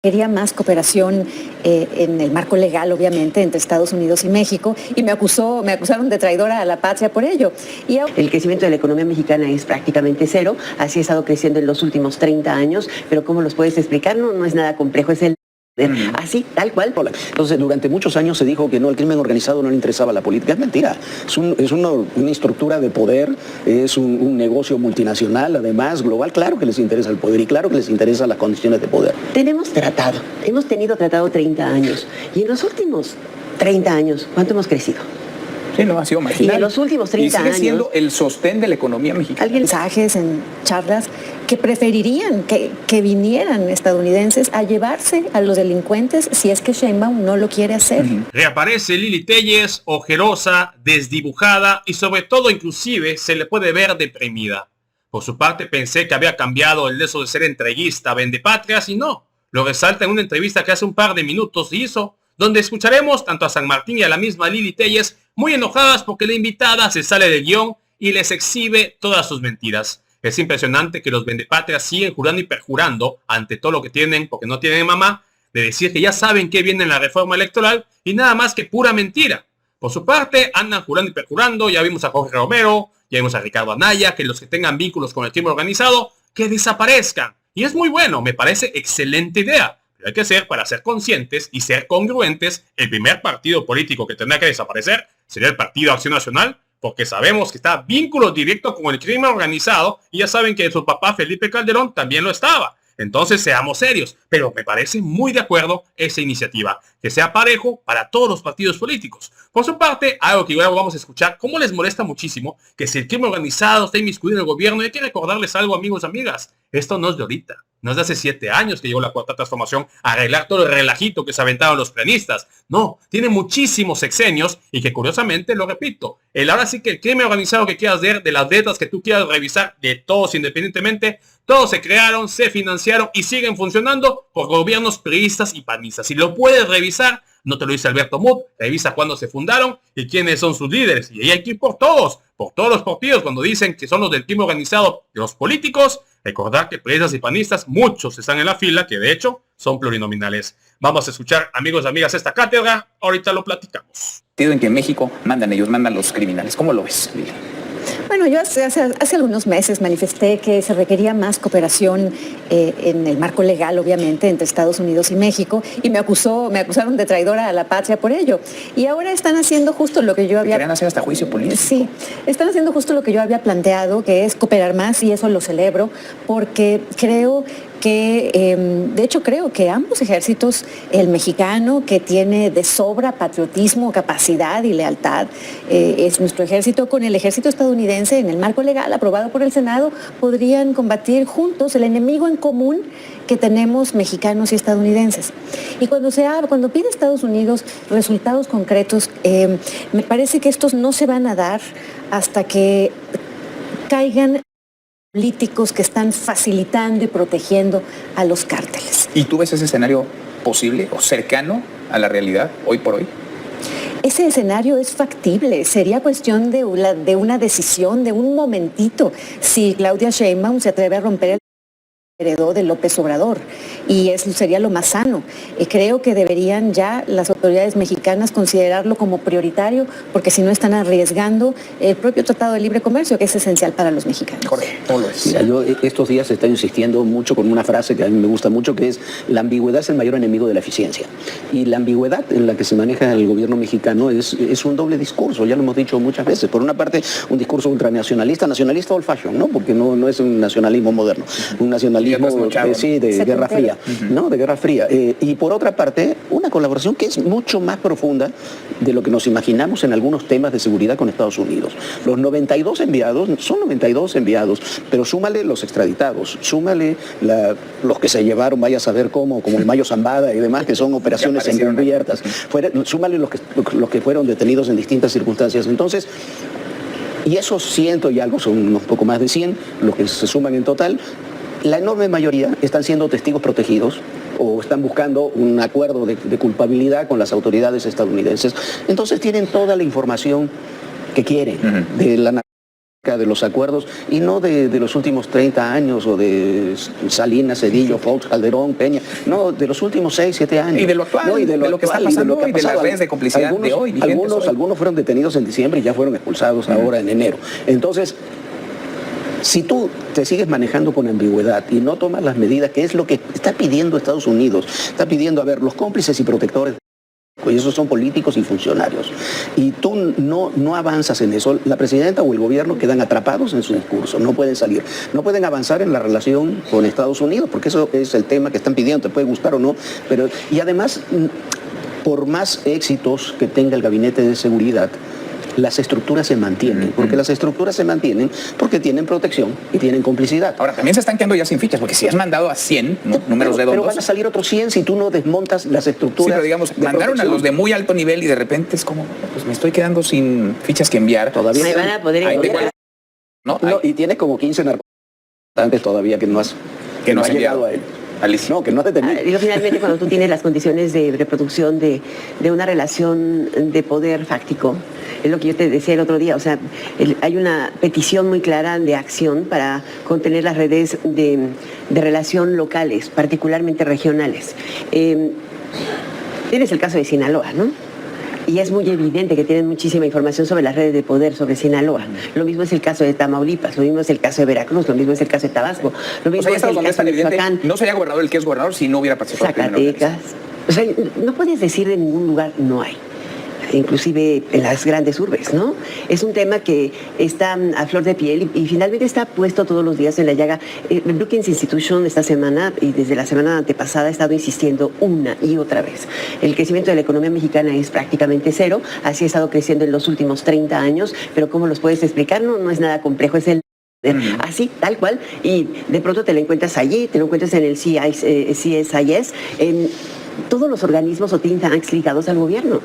Quería más cooperación en el marco legal, obviamente, entre Estados Unidos y México, y me acusaron de traidora a la patria por ello. El crecimiento de la economía mexicana es prácticamente cero, así ha estado creciendo en los últimos 30 años, pero ¿cómo los puedes explicar? No es nada complejo, es el... Así, tal cual. Entonces, durante muchos años se dijo que no, el crimen organizado no le interesaba la política. Es mentira. Es una estructura de poder, es un negocio multinacional, además, global. Claro que les interesa el poder y claro que les interesan las condiciones de poder. Hemos tenido tratado 30 años. Y en los últimos 30 años, ¿cuánto hemos crecido? Sí, no, ha sido marginal. Y en los últimos 30 años... Y sigue siendo el sostén de la economía mexicana. Alguien mensajes en charlas que preferirían que vinieran estadounidenses a llevarse a los delincuentes si es que Sheinbaum no lo quiere hacer. Reaparece Lili Téllez, ojerosa, desdibujada y sobre todo inclusive se le puede ver deprimida. Por su parte pensé que había cambiado el eso de ser entreguista, vendepatrias y no. Lo resalta en una entrevista que hace un par de minutos hizo, donde escucharemos tanto a San Martín y a la misma Lili Téllez muy enojadas porque la invitada se sale del guión y les exhibe todas sus mentiras. Es impresionante que los vendepatrias siguen jurando y perjurando ante todo lo que tienen, porque no tienen mamá, de decir que ya saben que viene en la reforma electoral y nada más que pura mentira. Por su parte, andan jurando y perjurando, ya vimos a Jorge Romero, ya vimos a Ricardo Anaya, que los que tengan vínculos con el crimen organizado, que desaparezcan. Y es muy bueno, me parece excelente idea. Pero hay que ser, para ser conscientes y ser congruentes, el primer partido político que tendrá que desaparecer sería el Partido Acción Nacional, porque sabemos que está vínculo directo con el crimen organizado y ya saben que su papá Felipe Calderón también lo estaba. Entonces seamos serios, pero me parece muy de acuerdo esa iniciativa, que sea parejo para todos los partidos políticos. Por su parte, algo que luego vamos a escuchar, cómo les molesta muchísimo que si el crimen organizado está inmiscuido en el gobierno, hay que recordarles algo, amigos y amigas, esto no es de ahorita. No es de hace 7 años que llegó la Cuarta Transformación a arreglar todo el relajito que se aventaron los planistas. No, tiene muchísimos sexenios y que curiosamente, lo repito, ahora sí que el crimen organizado que quieras ver, de las letras que tú quieras revisar, de todos independientemente, todos se crearon, se financiaron y siguen funcionando por gobiernos priistas y panistas. Si lo puedes revisar, no te lo dice Alberto Mut, revisa cuándo se fundaron y quiénes son sus líderes. Y ahí hay que ir por todos los partidos, cuando dicen que son los del crimen organizado, los políticos. Recordar que priistas y panistas, muchos están en la fila, que de hecho son plurinominales. Vamos a escuchar, amigos y amigas, esta cátedra. Ahorita lo platicamos. En que en México mandan ellos, mandan los criminales. ¿Cómo lo ves, Lili? Bueno, yo hace algunos meses manifesté que se requería más cooperación en el marco legal, obviamente, entre Estados Unidos y México, y me acusaron de traidora a la patria por ello. Y ahora están haciendo justo lo que yo había... Querían hacer hasta juicio político. Sí, están haciendo justo lo que yo había planteado, que es cooperar más, y eso lo celebro, porque creo que ambos ejércitos, el mexicano, que tiene de sobra patriotismo, capacidad y lealtad, es nuestro ejército, con el ejército estadounidense, en el marco legal aprobado por el Senado, podrían combatir juntos el enemigo en común que tenemos mexicanos y estadounidenses. Y cuando pide Estados Unidos resultados concretos, me parece que estos no se van a dar hasta que caigan políticos que están facilitando y protegiendo a los cárteles. ¿Y tú ves ese escenario posible o cercano a la realidad hoy por hoy? Ese escenario es factible, sería cuestión de una decisión, de un momentito, si Claudia Sheinbaum se atreve a romper el heredó de López Obrador, y eso sería lo más sano. Creo que deberían ya las autoridades mexicanas considerarlo como prioritario, porque si no están arriesgando el propio Tratado de Libre Comercio, que es esencial para los mexicanos. Jorge, ¿cómo lo es? Mira, yo estos días estoy insistiendo mucho con una frase que a mí me gusta mucho, que es: la ambigüedad es el mayor enemigo de la eficiencia. Y la ambigüedad en la que se maneja el gobierno mexicano es un doble discurso, ya lo hemos dicho muchas veces. Por una parte, un discurso ultranacionalista, nacionalista old fashion, ¿no? Porque no es un nacionalismo moderno, un nacionalismo de Guerra Fría, ¿no? De Guerra Fría. Y por otra parte, una colaboración que es mucho más profunda de lo que nos imaginamos en algunos temas de seguridad con Estados Unidos. Los 92 enviados, son 92 enviados, pero súmale los extraditados, súmale los que se llevaron, vaya a saber cómo, como el Mayo Zambada y demás, que son operaciones encubiertas. Súmale los que fueron detenidos en distintas circunstancias. Entonces, y esos 100 y algo, son unos poco más de 100, los que se suman en total. La enorme mayoría están siendo testigos protegidos o están buscando un acuerdo de culpabilidad con las autoridades estadounidenses. Entonces tienen toda la información que quieren de la acerca de los acuerdos, y no de los últimos 30 años o de Salinas, Cedillo, Fox, Calderón, Peña, no, de los últimos 6, 7 años. Y de lo actual, no, y de lo que está pasando y de las redes de complicidad de hoy. Algunos fueron detenidos en diciembre y ya fueron expulsados ahora en enero. Entonces, si tú te sigues manejando con ambigüedad y no tomas las medidas, que es lo que está pidiendo Estados Unidos, está pidiendo, a ver, los cómplices y protectores, y esos son políticos y funcionarios, y tú no avanzas en eso, la presidenta o el gobierno quedan atrapados en su discurso, no pueden salir, no pueden avanzar en la relación con Estados Unidos, porque eso es el tema que están pidiendo, te puede gustar o no, pero, y además, por más éxitos que tenga el gabinete de seguridad, las estructuras se mantienen, porque las estructuras se mantienen porque tienen protección y tienen complicidad. Ahora, también se están quedando ya sin fichas, porque si has mandado a 100 números redondos... Pero van a salir otros 100 si tú no desmontas las estructuras. Sí, pero digamos, mandaron a los de muy alto nivel y de repente es como, pues me estoy quedando sin fichas que enviar. Todavía me van a poder encontrar. No, y tienes como 15 narcotraficantes todavía que no has llegado a él. Alicia. No, que no has detenido. Y finalmente, cuando tú tienes las condiciones de reproducción de una relación de poder fáctico, es lo que yo te decía el otro día, o sea, hay una petición muy clara de acción para contener las redes de relación locales, particularmente regionales. Tienes el caso de Sinaloa, ¿no? Y es muy evidente que tienen muchísima información sobre las redes de poder sobre Sinaloa. Lo mismo es el caso de Tamaulipas, lo mismo es el caso de Veracruz, lo mismo es el caso de Tabasco, lo mismo es el caso de Michoacán. No sería gobernador el que es gobernador si no hubiera participado. Zacatecas. O sea, no puedes decir de ningún lugar no hay. Inclusive en las grandes urbes, ¿no? Es un tema que está a flor de piel y finalmente está puesto todos los días en la llaga. Brookings Institution esta semana y desde la semana antepasada ha estado insistiendo una y otra vez. El crecimiento de la economía mexicana es prácticamente cero, así ha estado creciendo en los últimos 30 años, pero ¿cómo los puedes explicar? No es nada complejo, es el así, tal cual, y de pronto te lo encuentras allí, te lo encuentras en el CSIS, en todos los organismos o think tanks ligados al gobierno.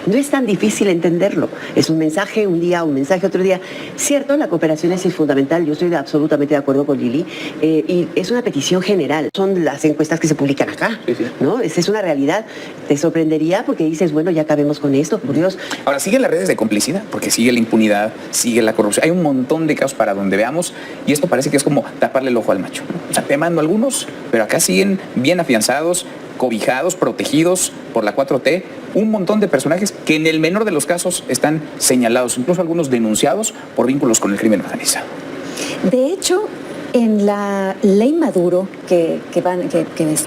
No es tan difícil entenderlo. Es un mensaje un día, un mensaje otro día. Cierto, la cooperación es fundamental. Yo estoy absolutamente de acuerdo con Lili. Y es una petición general. Son las encuestas que se publican acá, sí. ¿no? Esa es una realidad. Te sorprendería porque dices, bueno, ya acabemos con esto, por Dios. Ahora, siguen las redes de complicidad, porque sigue la impunidad, sigue la corrupción. Hay un montón de casos para donde veamos, y esto parece que es como taparle el ojo al macho. O sea, te mando algunos, pero acá siguen bien afianzados, cobijados, protegidos por la 4T, un montón de personajes que en el menor de los casos están señalados, incluso algunos denunciados por vínculos con el crimen organizado. De hecho, en la ley Maduro que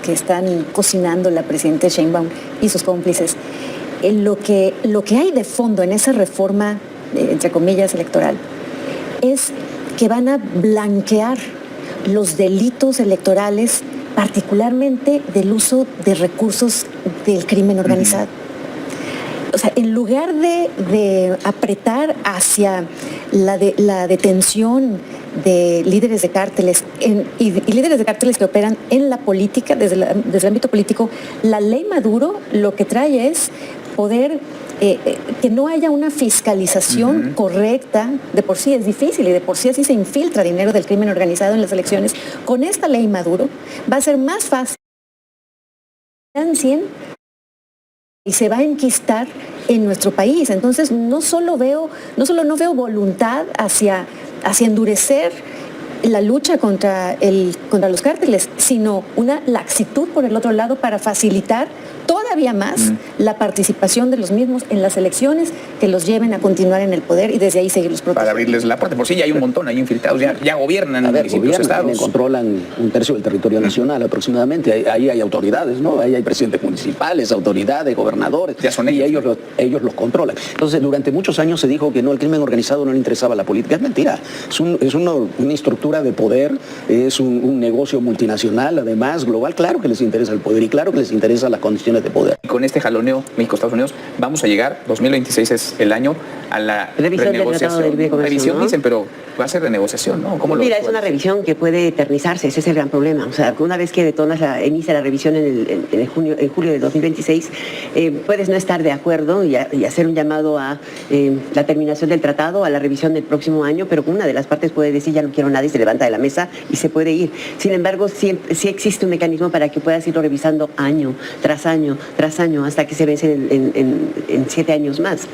están cocinando la presidenta Sheinbaum y sus cómplices, lo que hay de fondo en esa reforma, entre comillas, electoral, es que van a blanquear los delitos electorales, particularmente del uso de recursos del crimen organizado. O sea, en lugar de apretar hacia la detención de líderes de cárteles y líderes de cárteles que operan en la política, desde el ámbito político, la ley Maduro lo que trae es poder que no haya una fiscalización correcta. De por sí es difícil y de por sí así se infiltra dinero del crimen organizado en las elecciones. Con esta ley Maduro va a ser más fácil y se va a enquistar en nuestro país. Entonces no solo no veo voluntad hacia endurecer la lucha contra los cárteles, sino una laxitud por el otro lado para facilitar todavía más la participación de los mismos en las elecciones que los lleven a continuar en el poder y desde ahí seguir los procesos. Para abrirles la puerta. Por sí ya hay un montón ahí infiltrados, ya gobiernan municipios, estados. Controlan un tercio del territorio nacional aproximadamente. Ahí hay autoridades, ¿no? Ahí hay presidentes municipales, autoridades, gobernadores. Ya son ellos. Y ellos los controlan. Entonces, durante muchos años se dijo que no, el crimen organizado no le interesaba a la política. Es mentira. Es una estructura de poder, es un negocio multinacional, además, global. Claro que les interesa el poder y claro que les interesan las condiciones de poder. Con este jaloneo México-Estados Unidos vamos a llegar, 2026 es el año, a la renegociación. Revisión, ¿no? Dicen, pero va a ser renegociación, ¿no? ¿Cómo Mira, es una revisión que puede eternizarse, ese es el gran problema. O sea, una vez que inicia la revisión en julio de 2026, puedes no estar de acuerdo y hacer un llamado a la terminación del tratado, a la revisión del próximo año, pero una de las partes puede decir ya no quiero nada y se levanta de la mesa y se puede ir. Sin embargo, sí existe un mecanismo para que puedas irlo revisando año tras año tras año hasta que se vence en 7 años más.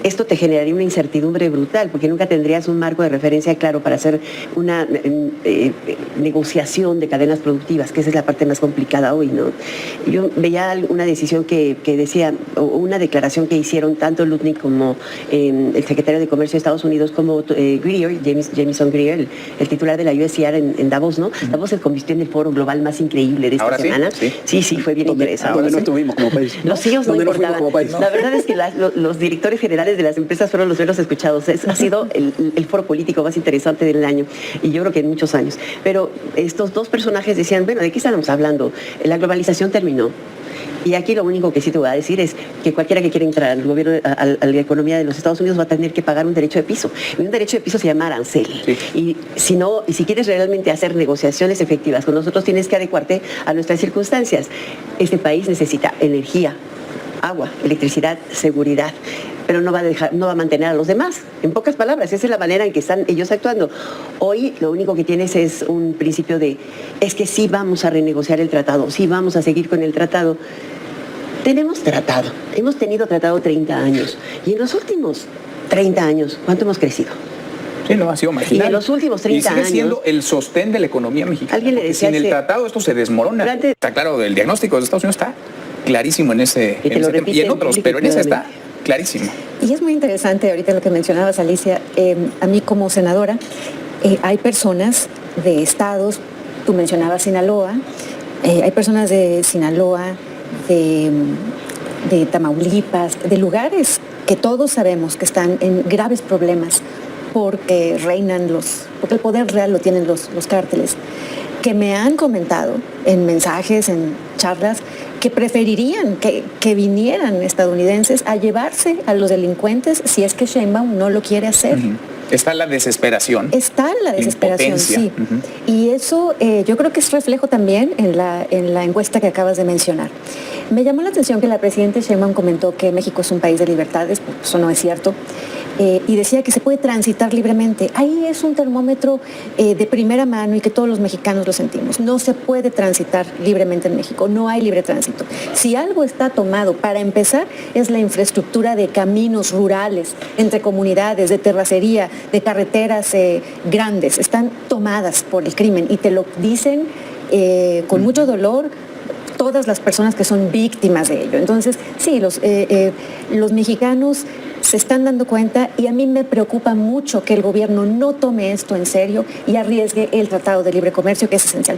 Esto te generaría una incertidumbre brutal, porque nunca tendrías un marco de referencia claro para hacer una negociación de cadenas productivas, que esa es la parte más complicada hoy, ¿no? Yo veía una decisión que decía, o una declaración que hicieron tanto Lutnick como el secretario de Comercio de Estados Unidos, como Greer, Jameson Greer, el titular de la USTR en Davos, ¿no? Davos se convirtió en el foro global más increíble de esta semana. Sí, fue bien interesante. Donde no estuvimos como país. Los CEOs no importaban. La verdad es que los directores generales de las empresas fueron los menos escuchados. Ha sido el foro político más interesante del año, y yo creo que en muchos años. Pero estos dos personajes decían, bueno, ¿de qué estamos hablando? La globalización terminó. Y aquí lo único que sí te voy a decir es que cualquiera que quiera entrar al gobierno, a la economía de los Estados Unidos, va a tener que pagar un derecho de piso. Y un derecho de piso se llama arancel. Sí. Y si quieres realmente hacer negociaciones efectivas con nosotros, tienes que adecuarte a nuestras circunstancias. Este país necesita energía, agua, electricidad, seguridad, pero no va a mantener a los demás. En pocas palabras, esa es la manera en que están ellos actuando. Hoy lo único que tienes es un principio es que sí vamos a renegociar el tratado, sí vamos a seguir con el tratado. Tenemos tratado, hemos tenido tratado 30 años, y en los últimos 30 años, ¿cuánto hemos crecido? Sí, no, ha sido marginal. Y en los últimos 30 años... Y sigue siendo el sostén de la economía mexicana. Alguien le decía sin el tratado esto se desmorona. Está claro, el diagnóstico de Estados Unidos está clarísimo en ese tema. Y en otros, pero en ese está clarísimo. Y es muy interesante ahorita lo que mencionabas, Alicia. A mí como senadora, hay personas de estados, tú mencionabas Sinaloa, hay personas de Sinaloa, de Tamaulipas, de lugares que todos sabemos que están en graves problemas porque porque el poder real lo tienen los cárteles, que me han comentado en mensajes, en charlas, que preferirían que vinieran estadounidenses a llevarse a los delincuentes si es que Sheinbaum no lo quiere hacer. Está la desesperación. Está la desesperación, sí. Y eso yo creo que es reflejo también en la encuesta que acabas de mencionar. Me llamó la atención que la presidenta Sheinbaum comentó que México es un país de libertades, eso no es cierto, y decía que se puede transitar libremente. Ahí es un termómetro de primera mano y que todos los mexicanos lo sentimos. No se puede transitar libremente en México, no hay libre tránsito. Si algo está tomado, para empezar, es la infraestructura de caminos rurales, entre comunidades, de terracería, de carreteras grandes, están tomadas por el crimen, y te lo dicen con mucho dolor todas las personas que son víctimas de ello. Entonces, sí, los mexicanos se están dando cuenta, y a mí me preocupa mucho que el gobierno no tome esto en serio y arriesgue el Tratado de Libre Comercio, que es esencial para